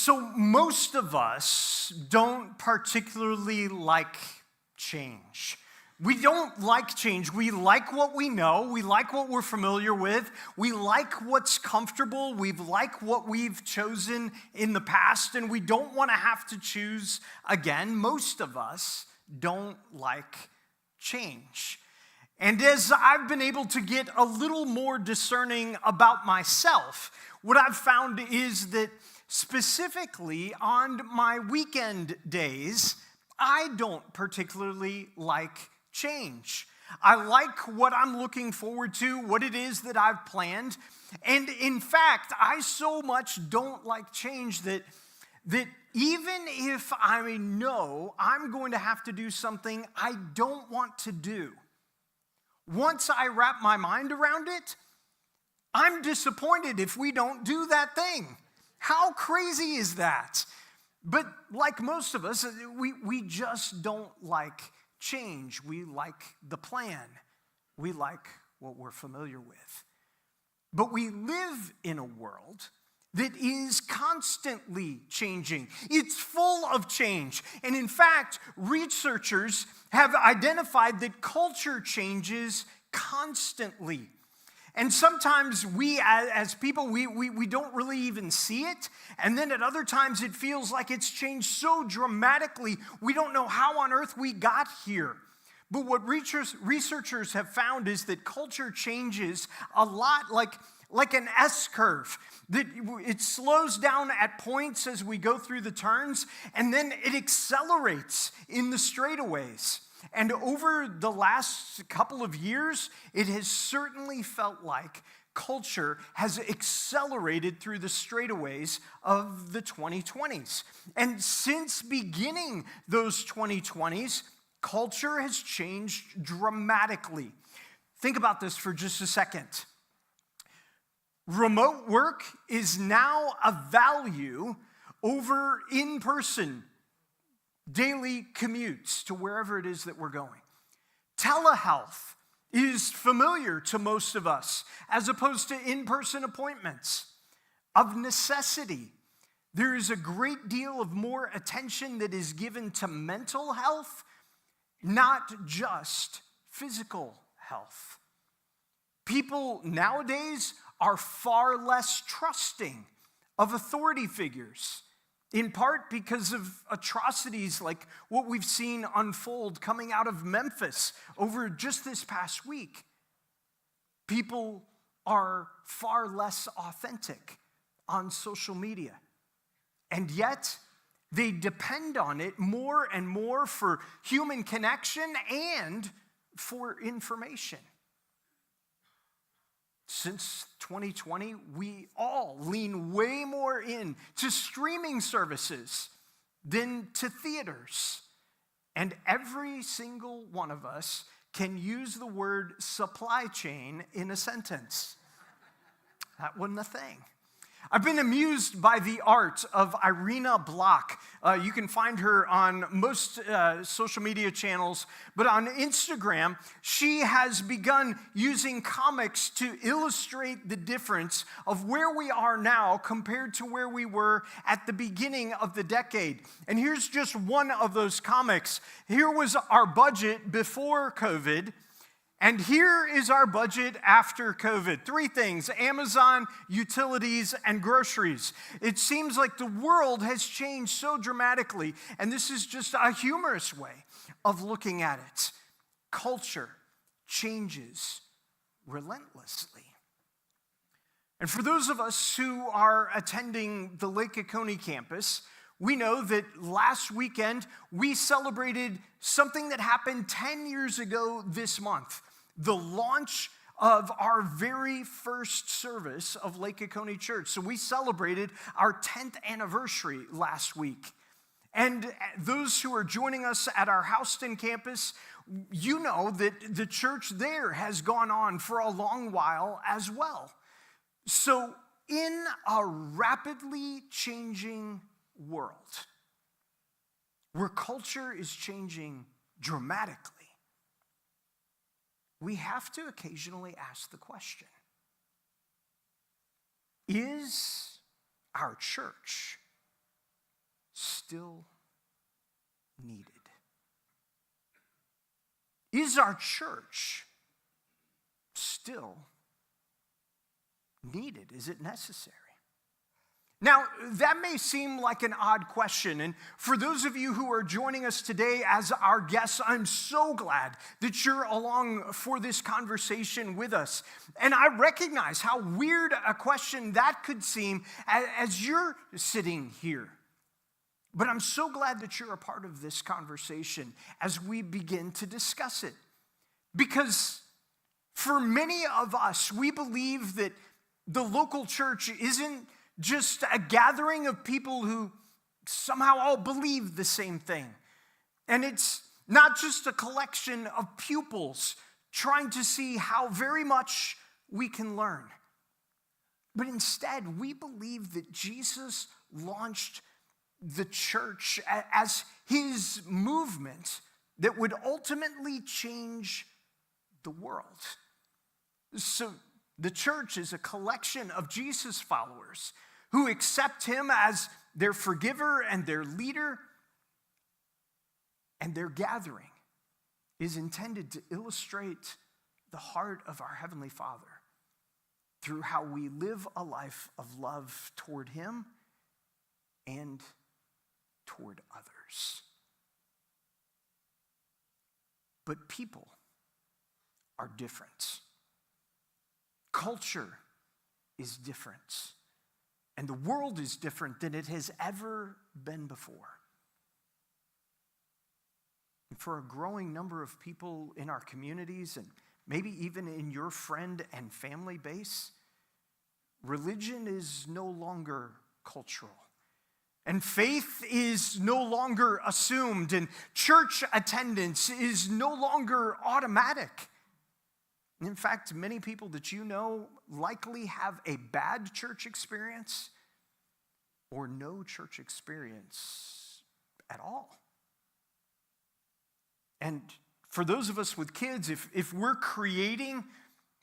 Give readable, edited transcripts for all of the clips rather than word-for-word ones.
So most of us don't particularly like change. We don't like change. We like what we know. We like what we're familiar with. We like what's comfortable. We like what we've chosen in the past, and we don't want to have to choose again. Most of us don't like change. And as I've been able to get a little more discerning about myself, what I've found is that specifically on my weekend days, I don't particularly like change. I like what I'm looking forward to, what it is that I've planned. And in fact, I so much don't like change that even if I know I'm going to have to do something I don't want to do, once I wrap my mind around it, I'm disappointed if we don't do that thing. How crazy is that? But like most of us, we just don't like change. We like the plan. We like what we're familiar with. But we live in a world that is constantly changing. It's full of change. And in fact, researchers have identified that culture changes constantly. And sometimes we, as people, we don't really even see it. And then at other times, it feels like it's changed so dramatically, we don't know how on earth we got here. But what researchers have found is that culture changes a lot like an S-curve. That it slows down at points as we go through the turns, and then it accelerates in the straightaways. And over the last couple of years, it has certainly felt like culture has accelerated through the straightaways of the 2020s. And since beginning those 2020s, culture has changed dramatically. Think about this for just a second. Remote work is now a value over in-person daily commutes to wherever it is that we're going. Telehealth is familiar to most of us as opposed to in-person appointments. Of necessity, there is a great deal of more attention that is given to mental health, not just physical health. People nowadays are far less trusting of authority figures, in part because of atrocities like what we've seen unfold coming out of Memphis over just this past week. People are far less authentic on social media, and yet they depend on it more and more for human connection and for information. Since 2020, we all lean way more in to streaming services than to theaters. And every single one of us can use the word supply chain in a sentence. That wasn't a thing. I've been amused by the art of Irina Block. You can find her on most social media channels, but on Instagram, she has begun using comics to illustrate the difference of where we are now compared to where we were at the beginning of the decade. And here's just one of those comics. Here was our budget before COVID. And here is our budget after COVID. 3 things: Amazon, utilities, and groceries. It seems like the world has changed so dramatically, and this is just a humorous way of looking at it. Culture changes relentlessly. And for those of us who are attending the Lake Oconee campus, we know that last weekend we celebrated something that happened 10 years ago this month. The launch of our very first service of Lake Oconee Church. So we celebrated our 10th anniversary last week. And those who are joining us at our Houston campus, you know that the church there has gone on for a long while as well. So in a rapidly changing world, where culture is changing dramatically, we have to occasionally ask the question, is our church still needed? Is our church still needed? Is it necessary? Now, that may seem like an odd question, and for those of you who are joining us today as our guests, I'm so glad that you're along for this conversation with us. And I recognize how weird a question that could seem as you're sitting here. But I'm so glad that you're a part of this conversation as we begin to discuss it. Because for many of us, we believe that the local church isn't just a gathering of people who somehow all believe the same thing. And it's not just a collection of pupils trying to see how very much we can learn. But instead, we believe that Jesus launched the church as his movement that would ultimately change the world. So the church is a collection of Jesus followers who accept him as their forgiver and their leader, and their gathering is intended to illustrate the heart of our Heavenly Father through how we live a life of love toward him and toward others. But people are different. Culture is different. And the world is different than it has ever been before. And for a growing number of people in our communities, and maybe even in your friend and family base, religion is no longer cultural. And faith is no longer assumed, and church attendance is no longer automatic. In fact, many people that you know likely have a bad church experience or no church experience at all. And for those of us with kids, if we're creating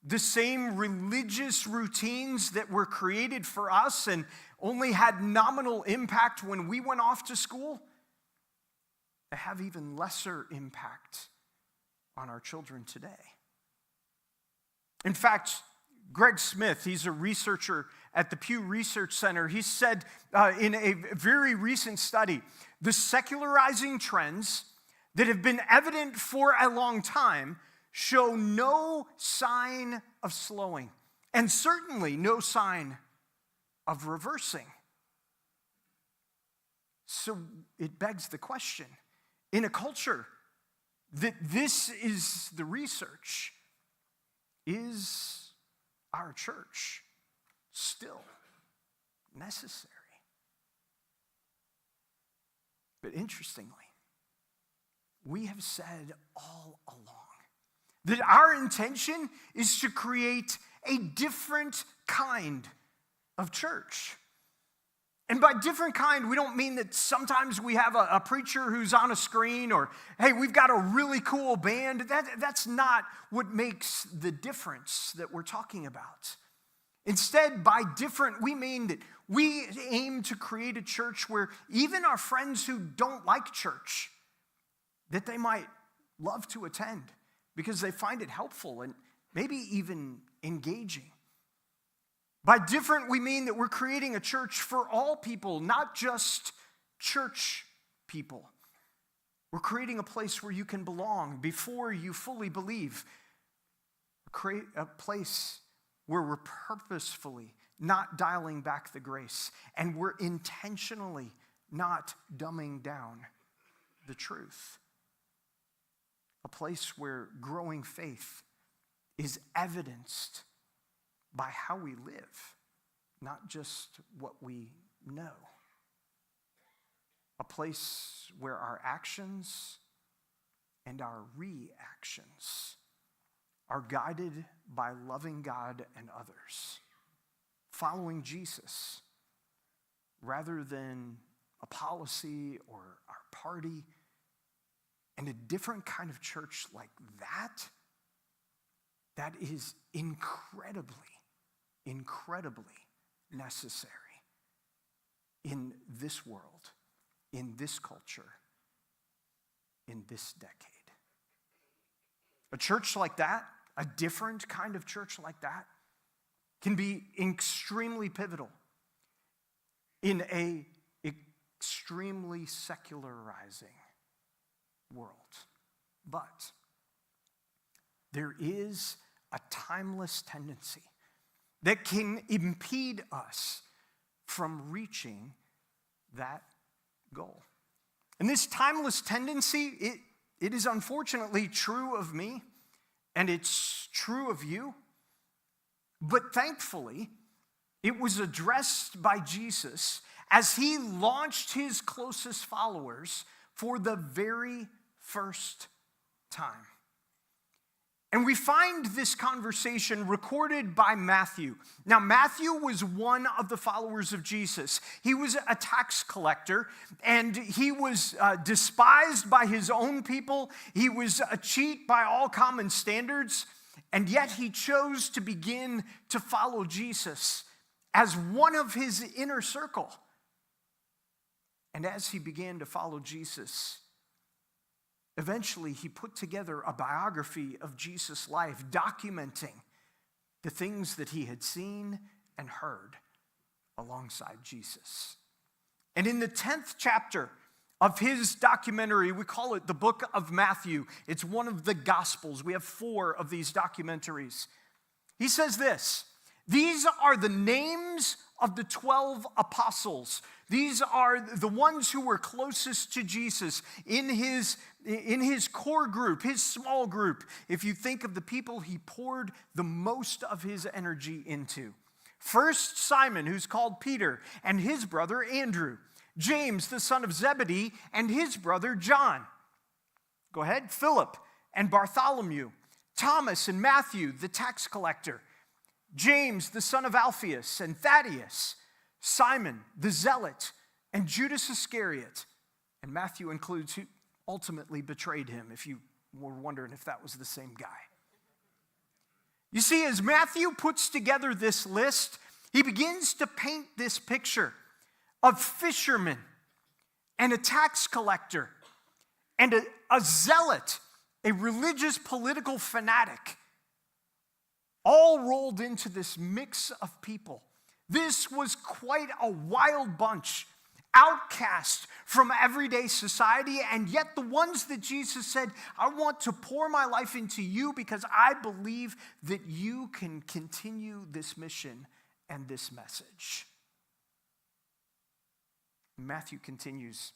the same religious routines that were created for us and only had nominal impact when we went off to school, they have even lesser impact on our children today. In fact, Greg Smith, he's a researcher at the Pew Research Center, he said in a very recent study, the secularizing trends that have been evident for a long time show no sign of slowing, and certainly no sign of reversing. So it begs the question, in a culture that this is the research, is our church still necessary? But interestingly, we have said all along that our intention is to create a different kind of church. And by different kind, we don't mean that sometimes we have a preacher who's on a screen, or, hey, we've got a really cool band. That's not what makes the difference that we're talking about. Instead, by different, we mean that we aim to create a church where even our friends who don't like church, that they might love to attend because they find it helpful and maybe even engaging. By different, we mean that we're creating a church for all people, not just church people. We're creating a place where you can belong before you fully believe. Create a place where we're purposefully not dialing back the grace, and we're intentionally not dumbing down the truth. A place where growing faith is evidenced by how we live, not just what we know. A place where our actions and our reactions are guided by loving God and others, following Jesus, rather than a policy or our party. And a different kind of church like that is incredibly necessary in this world in this culture, in this decade. A church like that, a different kind of church like that, can be extremely pivotal in an extremely secularizing world. But there is a timeless tendency that can impede us from reaching that goal. And this timeless tendency, it is unfortunately true of me, and it's true of you. But thankfully, it was addressed by Jesus as he launched his closest followers for the very first time. And we find this conversation recorded by Matthew. Now, Matthew was one of the followers of Jesus. He was a tax collector, and he was despised by his own people. He was a cheat by all common standards, and yet he chose to begin to follow Jesus as one of his inner circle. And as he began to follow Jesus, eventually, he put together a biography of Jesus' life, documenting the things that he had seen and heard alongside Jesus. And in the 10th chapter of his documentary, we call it the Book of Matthew. It's one of the Gospels. We have 4 of these documentaries. He says this: "These are the names of the 12 apostles. These are the ones who were closest to Jesus in his core group, his small group. If you think of the people he poured the most of his energy into. First, Simon, who's called Peter, and his brother Andrew. James, the son of Zebedee, and his brother John." Go ahead. "Philip and Bartholomew. Thomas and Matthew, the tax collector. James, the son of Alphaeus, and Thaddeus. Simon, the zealot, and Judas Iscariot." And Matthew includes who ultimately betrayed him, if you were wondering if that was the same guy. You see, as Matthew puts together this list, he begins to paint this picture of fishermen and a tax collector and a zealot, a religious political fanatic, all rolled into this mix of people. This was quite a wild bunch, outcast from everyday society, and yet the ones that Jesus said, "I want to pour my life into you because I believe that you can continue this mission and this message." Matthew continues,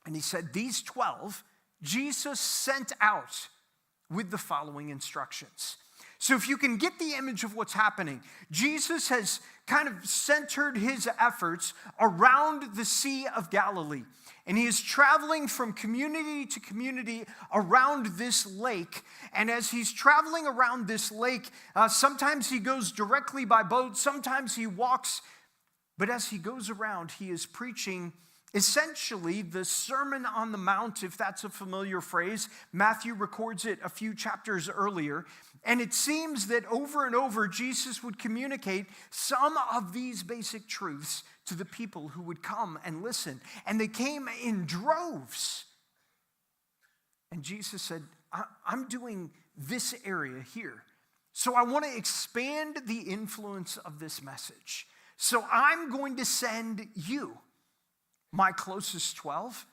and he said, "These 12, Jesus sent out with the following instructions." So if you can get the image of what's happening, Jesus has kind of centered his efforts around the Sea of Galilee. And he is traveling from community to community around this lake. And as he's traveling around this lake, sometimes he goes directly by boat, sometimes he walks. But as he goes around, he is preaching essentially the Sermon on the Mount, if that's a familiar phrase. Matthew records it a few chapters earlier. And it seems that over and over, Jesus would communicate some of these basic truths to the people who would come and listen. And they came in droves. And Jesus said, "I'm doing this area here. So I want to expand the influence of this message. So I'm going to send you, my closest 12,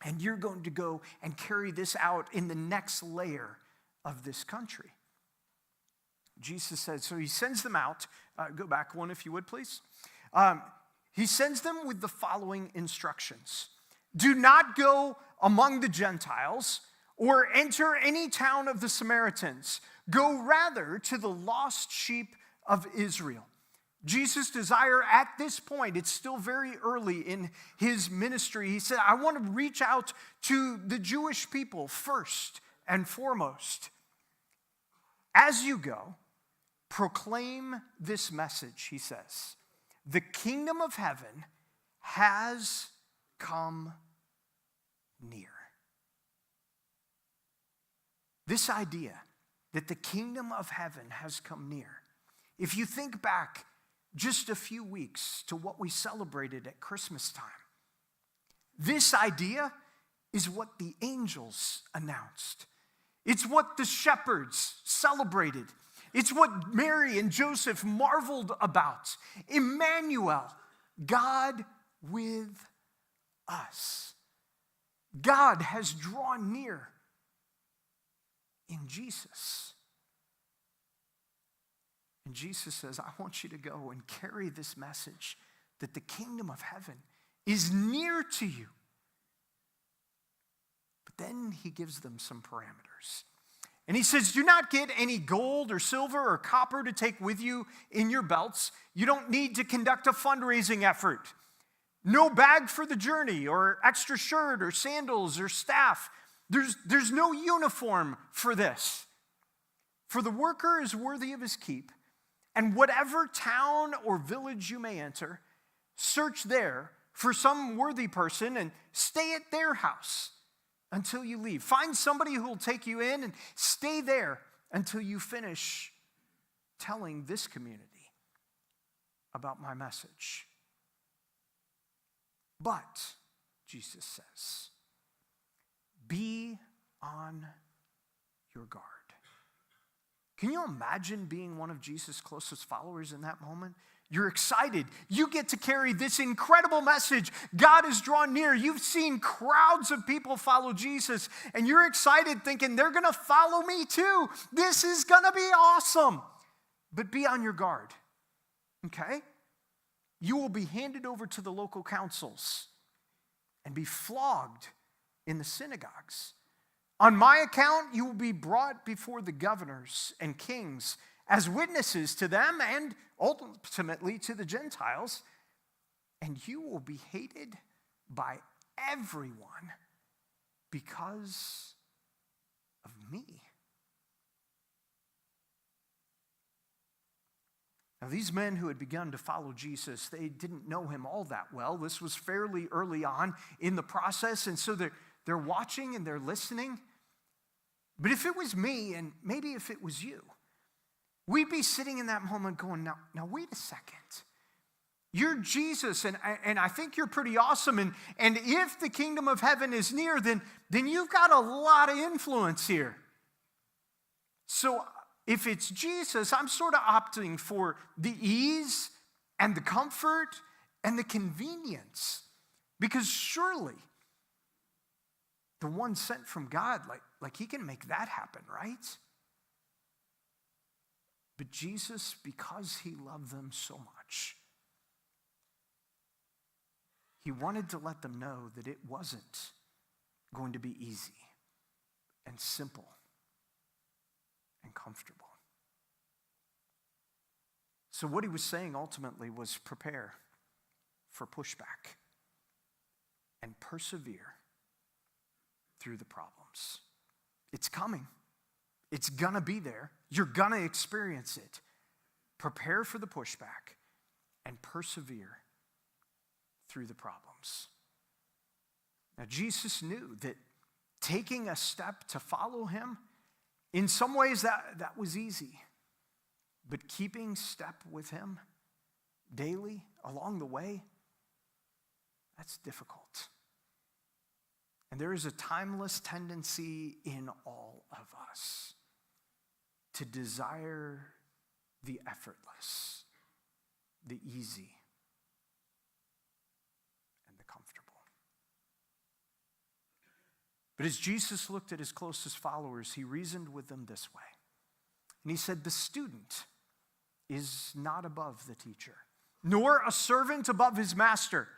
and you're going to go and carry this out in the next layer of this country." Jesus said, so he sends them out. Go back one if you would, please. He sends them with the following instructions. "Do not go among the Gentiles or enter any town of the Samaritans. Go rather to the lost sheep of Israel." Jesus' desire at this point, it's still very early in his ministry. He said, "I want to reach out to the Jewish people first and foremost. As you go, proclaim this message," he says. "The kingdom of heaven has come near." This idea that the kingdom of heaven has come near. If you think back just a few weeks to what we celebrated at Christmas time, This idea is what the angels announced. It's what the shepherds celebrated. It's what Mary and Joseph marveled about. Emmanuel, God with us. God has drawn near in Jesus. And Jesus says, I want you to go and carry this message that the kingdom of heaven is near to you. But then he gives them some parameters. And he says, do not get any gold or silver or copper to take with you in your belts. You don't need to conduct a fundraising effort. No bag for the journey or extra shirt or sandals or staff. There's no uniform for this. For the worker is worthy of his keep. And whatever town or village you may enter, search there for some worthy person and stay at their house until you leave. Find somebody who will take you in and stay there until you finish telling this community about my message. But, Jesus says, be on your guard. Can you imagine being one of Jesus' closest followers in that moment? You're excited. You get to carry this incredible message. God is drawn near. You've seen crowds of people follow Jesus, and you're excited thinking they're going to follow me too. This is going to be awesome. But be on your guard, okay? You will be handed over to the local councils and be flogged in the synagogues. On my account, you will be brought before the governors and kings as witnesses to them and ultimately to the Gentiles, and you will be hated by everyone because of me. Now, these men who had begun to follow Jesus, they didn't know him all that well. This was fairly early on in the process, and so they're watching and they're listening. But if it was me, and maybe if it was you, we'd be sitting in that moment going, now wait a second. You're Jesus, and I think you're pretty awesome, and if the kingdom of heaven is near, then you've got a lot of influence here. So if it's Jesus, I'm sort of opting for the ease and the comfort and the convenience, because surely the one sent from God, like he can make that happen, right? But Jesus, because he loved them so much, he wanted to let them know that it wasn't going to be easy and simple and comfortable. So what he was saying ultimately was prepare for pushback and persevere through the problems. It's coming. It's gonna be there. You're gonna experience it. Prepare for the pushback and persevere through the problems. Now, Jesus knew that taking a step to follow him, in some ways that was easy. But keeping step with him daily along the way, that's difficult. And there is a timeless tendency in all of us to desire the effortless, the easy, and the comfortable. But as Jesus looked at his closest followers, he reasoned with them this way. And he said, the student is not above the teacher, nor a servant above his master.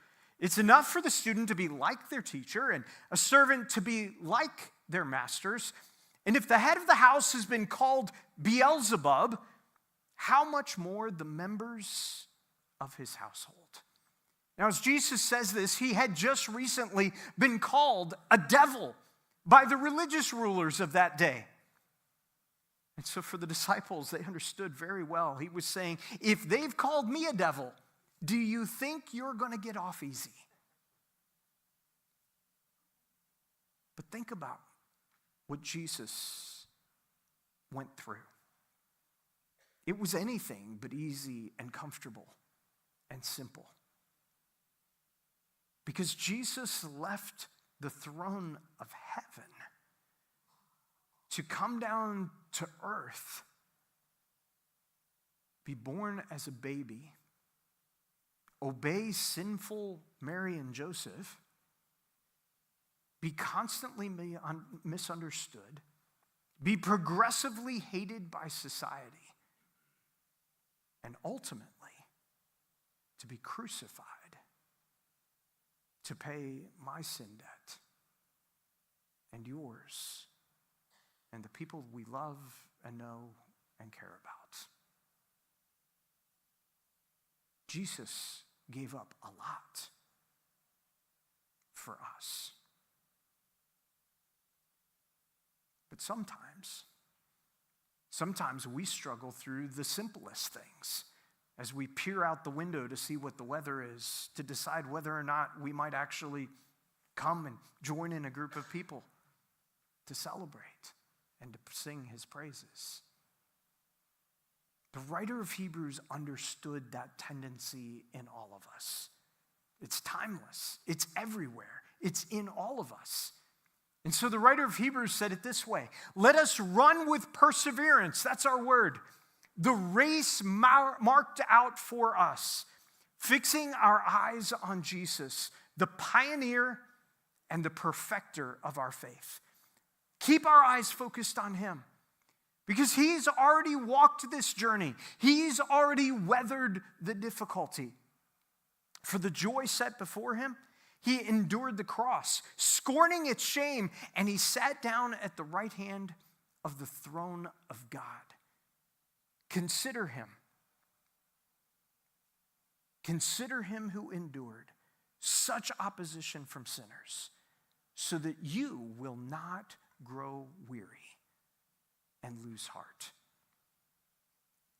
It's enough for the student to be like their teacher and a servant to be like their masters. And if the head of the house has been called Beelzebub, how much more the members of his household? Now, as Jesus says this, he had just recently been called a devil by the religious rulers of that day. And so for the disciples, they understood very well. He was saying, if they've called me a devil, do you think you're going to get off easy? But think about what Jesus went through. It was anything but easy and comfortable and simple. Because Jesus left the throne of heaven to come down to earth, be born as a baby, obey sinful Mary and Joseph, be constantly misunderstood, be progressively hated by society, and ultimately to be crucified to pay my sin debt and yours and the people we love and know and care about. Jesus gave up a lot for us. But sometimes we struggle through the simplest things as we peer out the window to see what the weather is, to decide whether or not we might actually come and join in a group of people to celebrate and to sing his praises. The writer of Hebrews understood that tendency in all of us. It's timeless. It's everywhere. It's in all of us. And so the writer of Hebrews said it this way: let us run with perseverance. That's our word. The race marked out for us, fixing our eyes on Jesus, the pioneer and the perfecter of our faith. Keep our eyes focused on him, because he's already walked this journey. He's already weathered the difficulty. For the joy set before him, he endured the cross, scorning its shame, and he sat down at the right hand of the throne of God. Consider him. Consider him who endured such opposition from sinners, so that you will not grow weary and lose heart.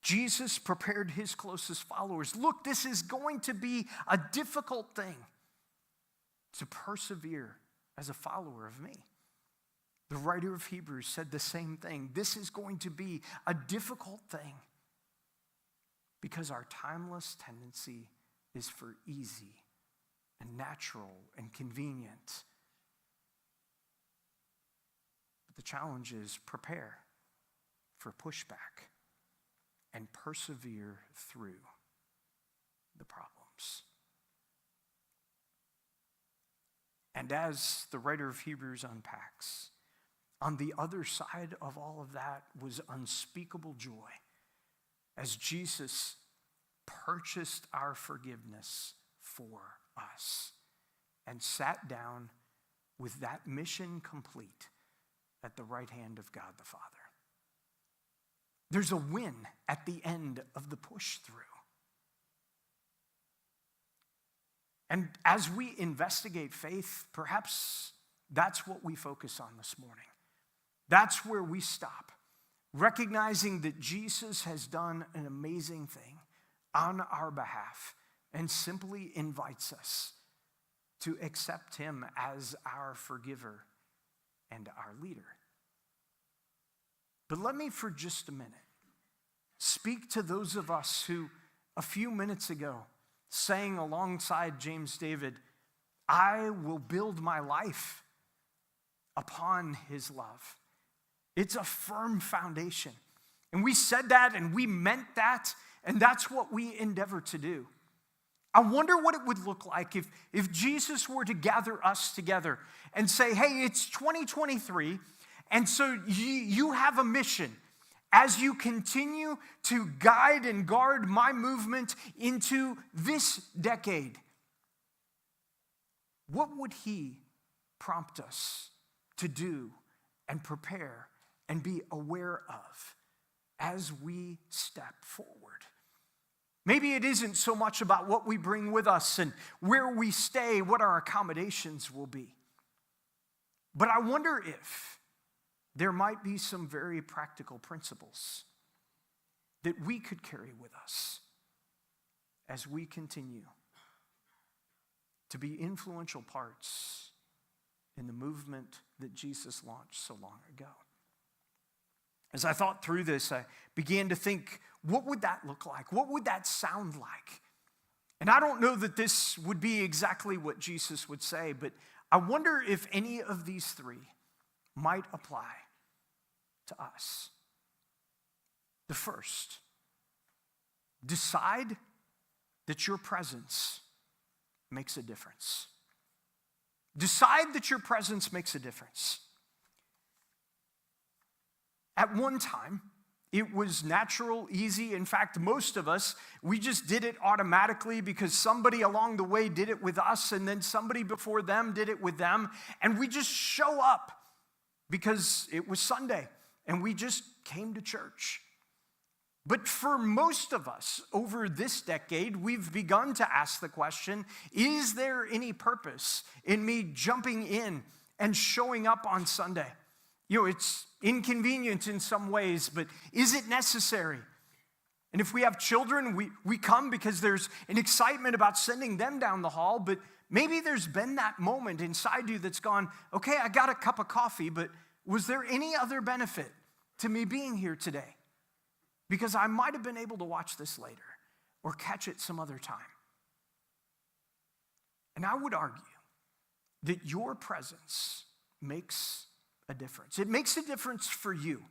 Jesus prepared his closest followers. Look, this is going to be a difficult thing to persevere as a follower of me. The writer of Hebrews said the same thing. This is going to be a difficult thing because our timeless tendency is for easy and natural and convenient. But the challenge is prepare for pushback and persevere through the problems. And as the writer of Hebrews unpacks, on the other side of all of that was unspeakable joy as Jesus purchased our forgiveness for us and sat down with that mission complete at the right hand of God the Father. There's a win at the end of the push through. And as we investigate faith, perhaps that's what we focus on this morning. That's where we stop, recognizing that Jesus has done an amazing thing on our behalf and simply invites us to accept him as our forgiver and our leader. But let me, for just a minute, speak to those of us who a few minutes ago sang alongside James David, I will build my life upon his love. It's a firm foundation. And we said that and we meant that, and that's what we endeavor to do. I wonder what it would look like if Jesus were to gather us together and say, hey, it's 2023, and so you have a mission as you continue to guide and guard my movement into this decade. What would he prompt us to do and prepare and be aware of as we step forward? Maybe it isn't so much about what we bring with us and where we stay, what our accommodations will be. But I wonder if there might be some very practical principles that we could carry with us as we continue to be influential parts in the movement that Jesus launched so long ago. As I thought through this, I began to think, what would that look like? What would that sound like? And I don't know that this would be exactly what Jesus would say, but I wonder if any of these three might apply to us. The first, decide that your presence makes a difference. Decide that your presence makes a difference. At one time, it was natural, easy. In fact, most of us, we just did it automatically because somebody along the way did it with us, and then somebody before them did it with them. And we just show up because it was Sunday, and we just came to church. But for most of us over this decade, we've begun to ask the question, is there any purpose in me jumping in and showing up on Sunday? It's inconvenient in some ways, but is it necessary? And if we have children, we come because there's an excitement about sending them down the hall, but maybe there's been that moment inside you that's gone, okay, I got a cup of coffee, but was there any other benefit to me being here today? Because I might have been able to watch this later or catch it some other time. And I would argue that your presence makes a difference. It makes a difference for you.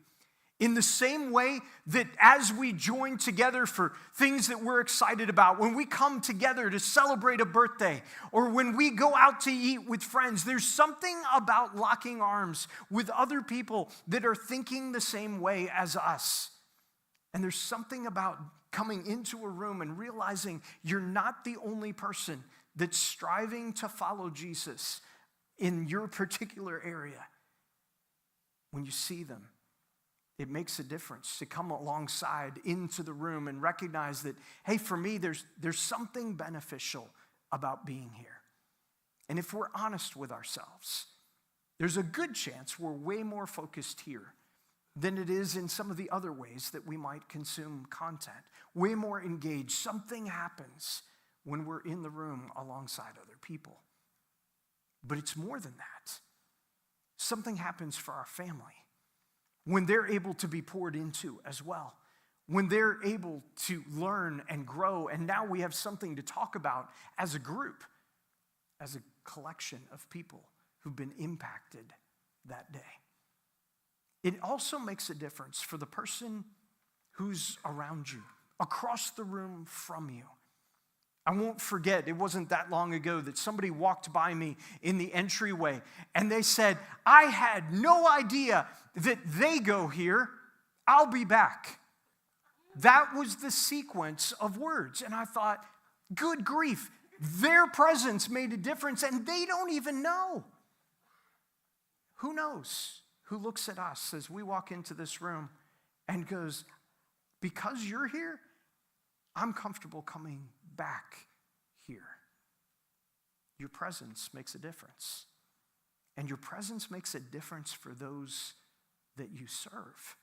In the same way that as we join together for things that we're excited about, when we come together to celebrate a birthday, or when we go out to eat with friends, there's something about locking arms with other people that are thinking the same way as us. And there's something about coming into a room and realizing you're not the only person that's striving to follow Jesus in your particular area. When you see them, it makes a difference to come alongside into the room and recognize that, hey, for me, there's something beneficial about being here. And if we're honest with ourselves, there's a good chance we're way more focused here than it is in some of the other ways that we might consume content. Way more engaged. Something happens when we're in the room alongside other people. But it's more than that. Something happens for our family when they're able to be poured into as well. When they're able to learn and grow, and now we have something to talk about as a group, as a collection of people who've been impacted that day. It also makes a difference for the person who's around you, across the room from you. I won't forget, it wasn't that long ago that somebody walked by me in the entryway and they said, I had no idea that they go here. I'll be back. That was the sequence of words. And I thought, good grief, their presence made a difference and they don't even know. Who knows who looks at us as we walk into this room and goes, because you're here, I'm comfortable coming back here. Your presence makes a difference. And your presence makes a difference for those that you serve.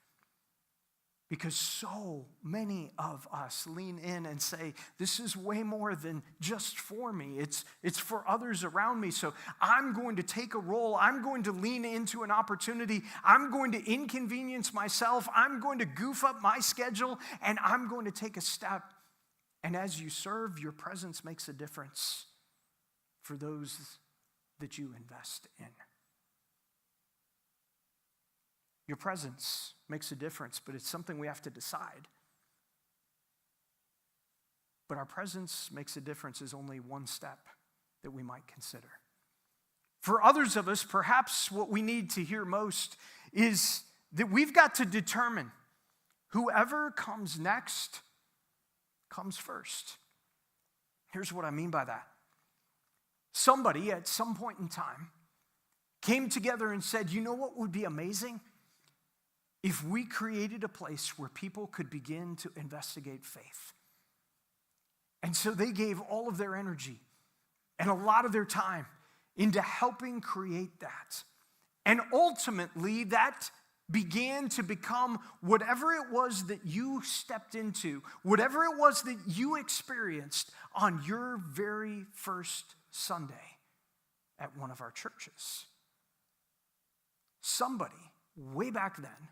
Because so many of us lean in and say, this is way more than just for me. It's for others around me. So I'm going to take a role. I'm going to lean into an opportunity. I'm going to inconvenience myself. I'm going to goof up my schedule. And I'm going to take a step. And as you serve, your presence makes a difference for those that you invest in. Your presence makes a difference, but it's something we have to decide. But our presence makes a difference is only one step that we might consider. For others of us, perhaps what we need to hear most is that we've got to determine whoever comes next comes first. Here's what I mean by that. Somebody at some point in time came together and said, you know what would be amazing? If we created a place where people could begin to investigate faith. And so they gave all of their energy and a lot of their time into helping create that. And ultimately, that began to become whatever it was that you stepped into, whatever it was that you experienced on your very first Sunday at one of our churches. Somebody way back then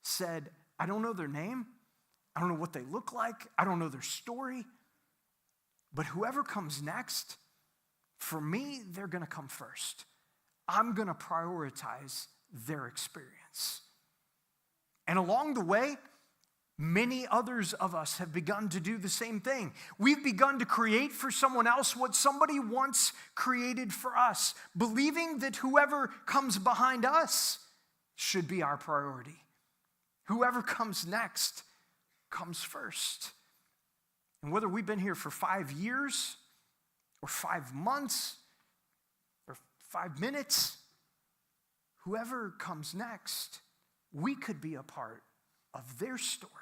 said, I don't know their name, I don't know what they look like, I don't know their story, But whoever comes next, for me, they're going to come first. I'm going to prioritize their experience. And along the way, many others of us have begun to do the same thing. We've begun to create for someone else what somebody once created for us, believing that whoever comes behind us should be our priority. Whoever comes next comes first. And whether we've been here for 5 years or 5 months or 5 minutes, whoever comes next, we could be a part of their story.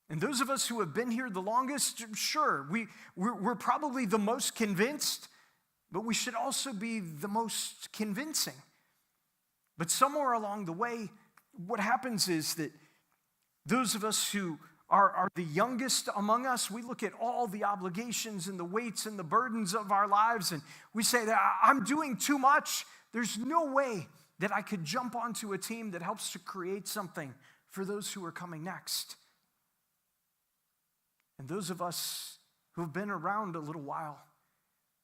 And those of us who have been here the longest, sure, we're probably the most convinced, but we should also be the most convincing. But somewhere along the way, what happens is that those of us who are the youngest among us, we look at all the obligations and the weights and the burdens of our lives, and we say that I'm doing too much. There's no way that I could jump onto a team that helps to create something for those who are coming next. And those of us who have been around a little while,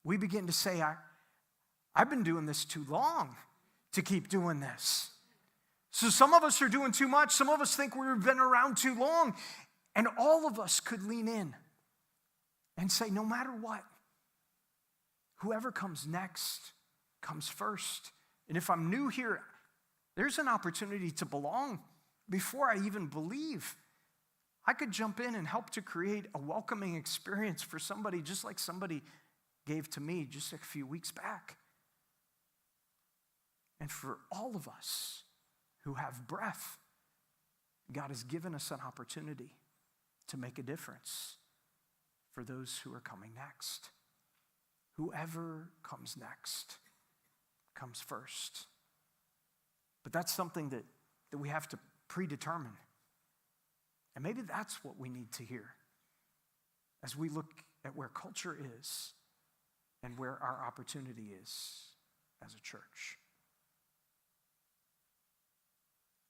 we begin to say, I've been doing this too long to keep doing this. So some of us are doing too much. Some of us think we've been around too long. And all of us could lean in and say, no matter what, whoever comes next comes first. And if I'm new here, there's an opportunity to belong before I even believe. I could jump in and help to create a welcoming experience for somebody just like somebody gave to me just a few weeks back. And for all of us who have breath, God has given us an opportunity to make a difference for those who are coming next. Whoever comes next comes first. But that's something that we have to predetermine. And maybe that's what we need to hear as we look at where culture is and where our opportunity is as a church.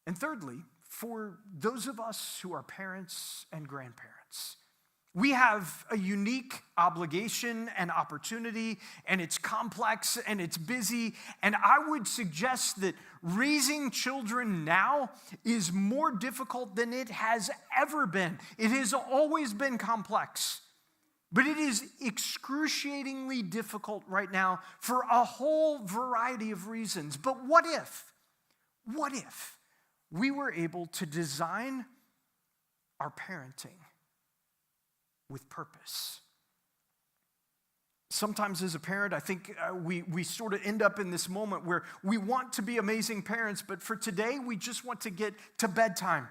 And thirdly, for those of us who are parents and grandparents, we have a unique obligation and opportunity, and it's complex and it's busy. And I would suggest that raising children now is more difficult than it has ever been. It has always been complex, but it is excruciatingly difficult right now for a whole variety of reasons. But what if we were able to design our parenting with purpose? Sometimes as a parent, I think we sort of end up in this moment where we want to be amazing parents, but for today, we just want to get to bedtime.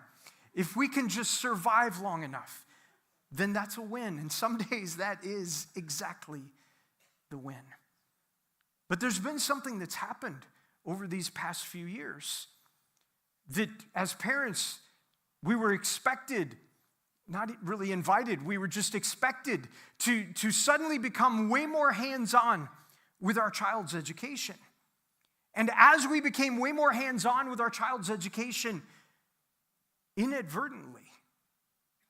If we can just survive long enough, then that's a win. And some days that is exactly the win. But there's been something that's happened over these past few years that as parents, we were expected, not really invited, we were just expected to suddenly become way more hands-on with our child's education. And as we became way more hands-on with our child's education, inadvertently,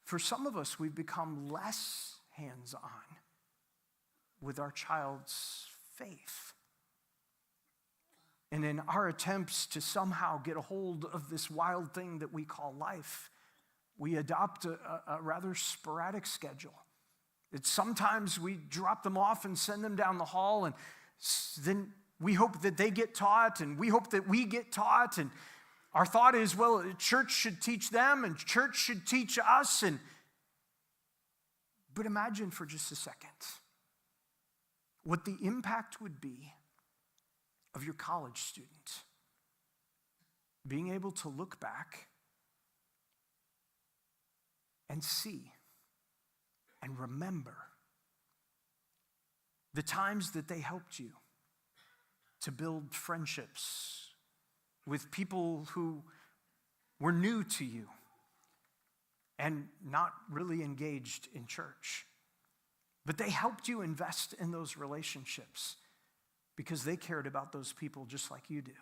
for some of us, we've become less hands-on with our child's faith. And in our attempts to somehow get a hold of this wild thing that we call life, we adopt a rather sporadic schedule. That sometimes we drop them off and send them down the hall, and then we hope that they get taught, and we hope that we get taught, and our thought is, well, church should teach them, and church should teach us. But imagine for just a second what the impact would be of your college student being able to look back and see and remember the times that they helped you to build friendships with people who were new to you and not really engaged in church. But they helped you invest in those relationships because they cared about those people just like you do.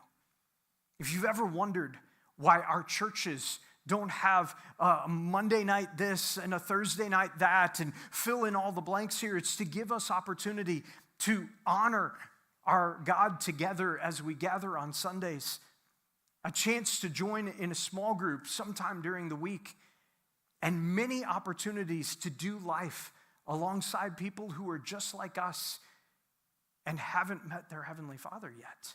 If you've ever wondered why our churches Don't have a Monday night this and a Thursday night that and fill in all the blanks here. It's to give us opportunity to honor our God together as we gather on Sundays. A chance to join in a small group sometime during the week. And many opportunities to do life alongside people who are just like us and haven't met their Heavenly Father yet.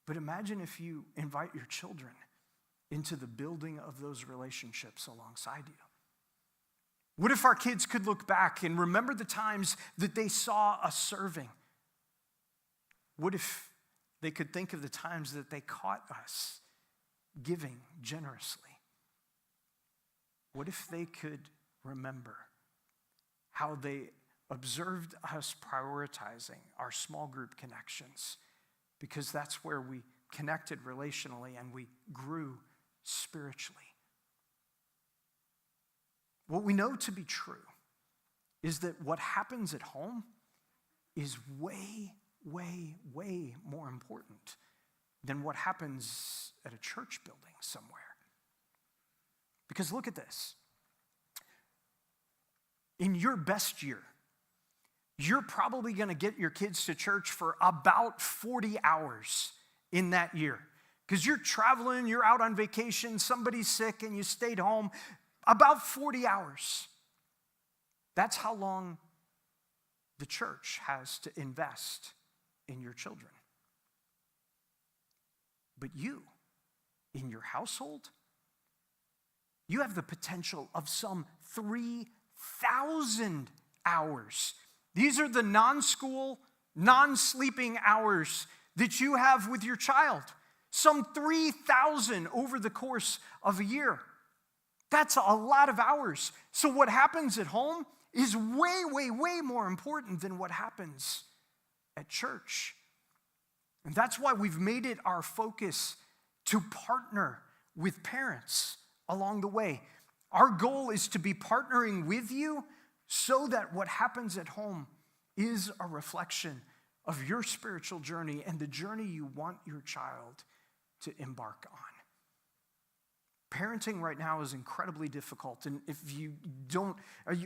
But imagine if you invite your children into the building of those relationships alongside you. What if our kids could look back and remember the times that they saw us serving? What if they could think of the times that they caught us giving generously? What if they could remember how they observed us prioritizing our small group connections? Because that's where we connected relationally and we grew spiritually. What we know to be true is that what happens at home is way, way, way more important than what happens at a church building somewhere. Because look at this. In your best year, you're probably going to get your kids to church for about 40 hours in that year. Because you're traveling, you're out on vacation, somebody's sick, and you stayed home. About 40 hours. That's how long the church has to invest in your children. But you, in your household, you have the potential of some 3,000 hours. These are the non-school, non-sleeping hours that you have with your child. Some 3,000 over the course of a year. That's a lot of hours. So what happens at home is way, way, way more important than what happens at church. And that's why we've made it our focus to partner with parents along the way. Our goal is to be partnering with you so that what happens at home is a reflection of your spiritual journey and the journey you want your child to embark on. Parenting right now is incredibly difficult, and if you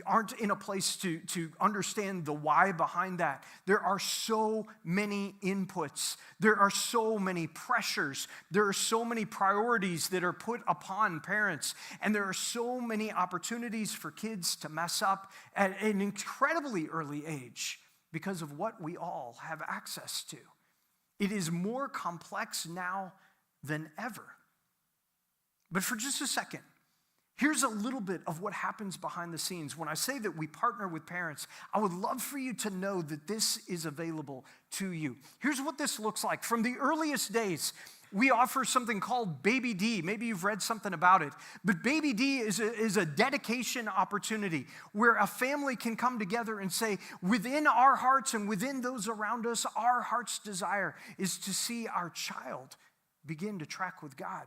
aren't in a place to understand the why behind that, there are so many inputs, there are so many pressures, there are so many priorities that are put upon parents, and there are so many opportunities for kids to mess up at an incredibly early age because of what we all have access to. It is more complex now than ever. But for just a second, here's a little bit of what happens behind the scenes. When I say that we partner with parents, I would love for you to know that this is available to you. Here's what this looks like. From the earliest days, we offer something called Baby D. Maybe you've read something about it. But Baby D is a dedication opportunity where a family can come together and say, within our hearts and within those around us, our heart's desire is to see our child begin to track with God.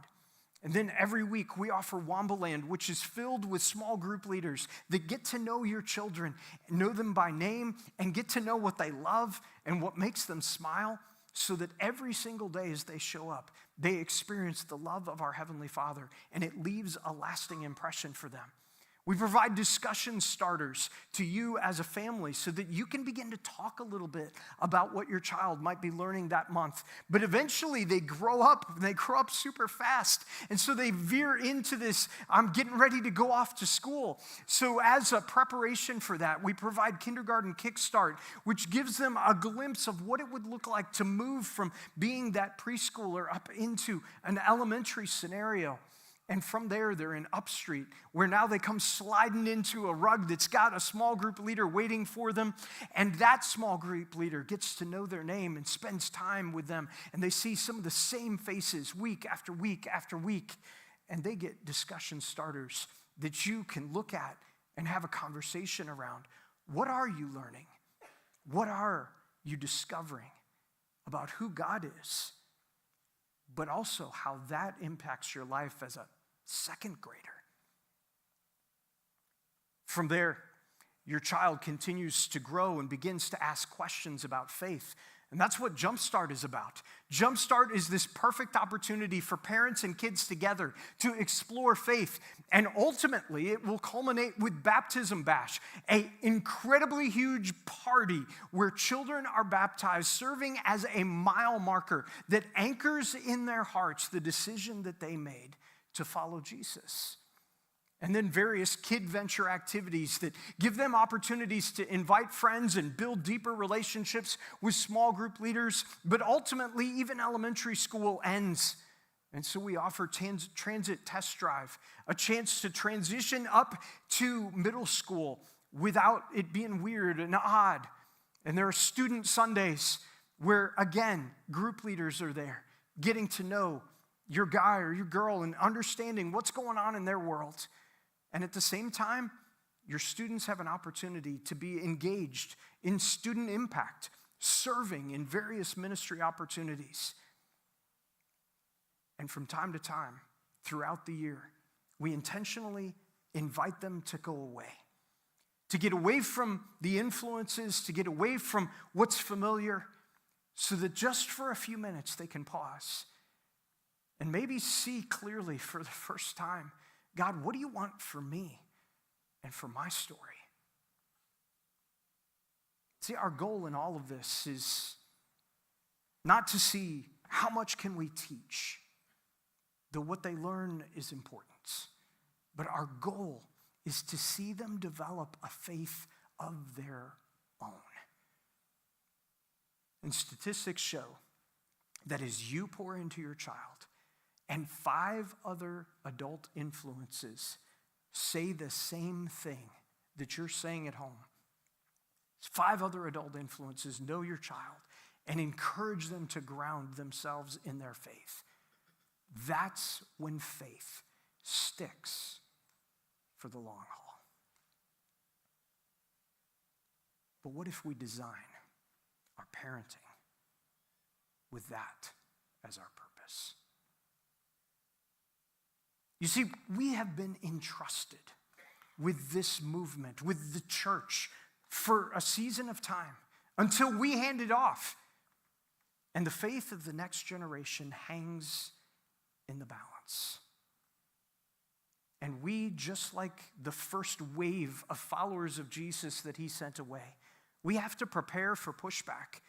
And then every week we offer Wambaland, which is filled with small group leaders that get to know your children, know them by name, and get to know what they love and what makes them smile, so that every single day as they show up, they experience the love of our Heavenly Father, and it leaves a lasting impression for them. We provide discussion starters to you as a family so that you can begin to talk a little bit about what your child might be learning that month. But eventually they grow up super fast. And so they veer into this, I'm getting ready to go off to school. So as a preparation for that, we provide Kindergarten Kickstart, which gives them a glimpse of what it would look like to move from being that preschooler up into an elementary scenario. And from there, they're in Upstreet, where now they come sliding into a rug that's got a small group leader waiting for them. And that small group leader gets to know their name and spends time with them. And they see some of the same faces week after week after week. And they get discussion starters that you can look at and have a conversation around. What are you learning? What are you discovering about who God is? But also how that impacts your life as a second grader. From there, your child continues to grow and begins to ask questions about faith. And that's what Jumpstart is about. Jumpstart is this perfect opportunity for parents and kids together to explore faith. And ultimately, it will culminate with Baptism Bash, an incredibly huge party where children are baptized, serving as a mile marker that anchors in their hearts the decision that they made to follow Jesus. And then various kid venture activities that give them opportunities to invite friends and build deeper relationships with small group leaders. But ultimately, even elementary school ends. And so we offer transit test drive, a chance to transition up to middle school without it being weird and odd. And there are student Sundays where, again, group leaders are there, getting to know your guy or your girl and understanding what's going on in their world. And at the same time, your students have an opportunity to be engaged in student impact, serving in various ministry opportunities. And from time to time, throughout the year, we intentionally invite them to go away, to get away from the influences, to get away from what's familiar, so that just for a few minutes they can pause and maybe see clearly for the first time, God, what do you want for me and for my story? See, our goal in all of this is not to see how much can we teach, though what they learn is important. But our goal is to see them develop a faith of their own. And statistics show that as you pour into your child, and 5 other adult influences say the same thing that you're saying at home. 5 other adult influences know your child and encourage them to ground themselves in their faith. That's when faith sticks for the long haul. But what if we design our parenting with that as our purpose? You see, we have been entrusted with this movement, with the church, for a season of time until we hand it off. And the faith of the next generation hangs in the balance. And we, just like the first wave of followers of Jesus that he sent away, we have to prepare for pushback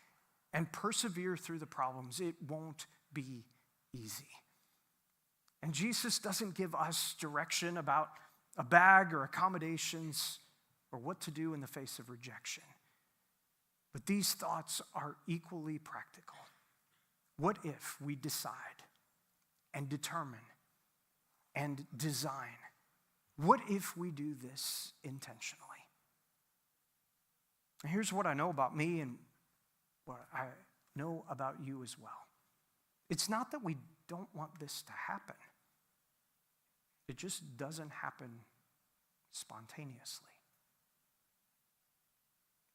and persevere through the problems. It won't be easy. And Jesus doesn't give us direction about a bag or accommodations or what to do in the face of rejection. But these thoughts are equally practical. What if we decide and determine and design? What if we do this intentionally? And here's what I know about me and what I know about you as well. It's not that we don't want this to happen. It just doesn't happen spontaneously.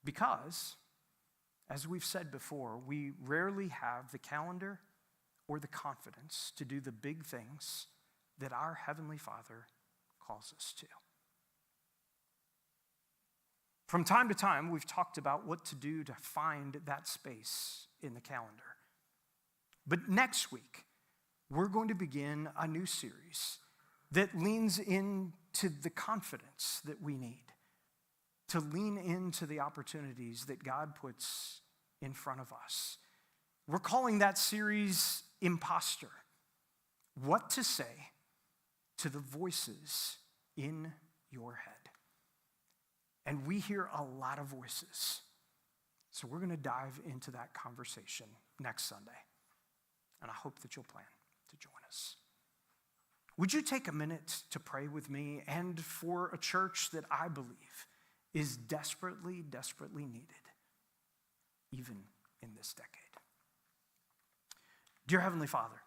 Because, as we've said before, we rarely have the calendar or the confidence to do the big things that our Heavenly Father calls us to. From time to time, we've talked about what to do to find that space in the calendar. But next week, we're going to begin a new series that leans into the confidence that we need to lean into the opportunities that God puts in front of us. We're calling that series Imposter. What to say to the voices in your head. And we hear a lot of voices. So we're going to dive into that conversation next Sunday. And I hope that you'll plan to join us. Would you take a minute to pray with me and for a church that I believe is desperately, desperately needed, even in this decade? Dear Heavenly Father,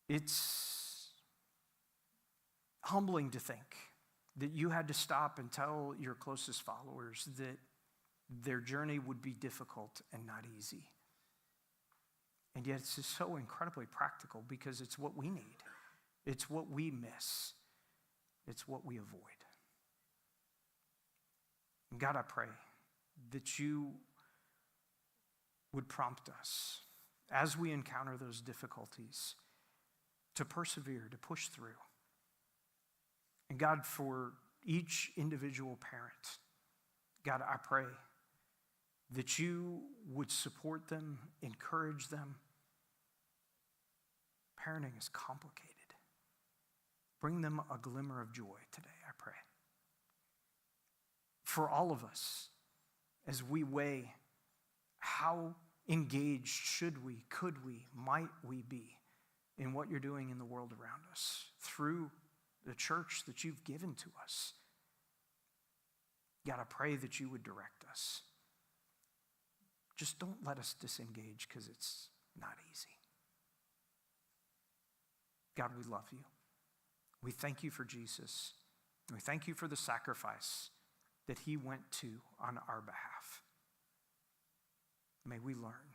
it's humbling to think that you had to stop and tell your closest followers that their journey would be difficult and not easy. And yet it's just so incredibly practical because it's what we need. It's what we miss. It's what we avoid. And God, I pray that you would prompt us as we encounter those difficulties to persevere, to push through. And God, for each individual parent, God, I pray that you would support them, encourage them. Parenting is complicated. Bring them a glimmer of joy today, I pray. For all of us, as we weigh how engaged should we, could we, might we be in what you're doing in the world around us through the church that you've given to us. God, I pray that you would direct us. Just don't let us disengage because it's not easy. God, we love you. We thank you for Jesus. We thank you for the sacrifice that he went to on our behalf. May we learn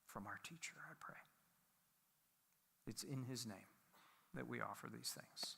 from our teacher, I pray. It's in his name that we offer these things.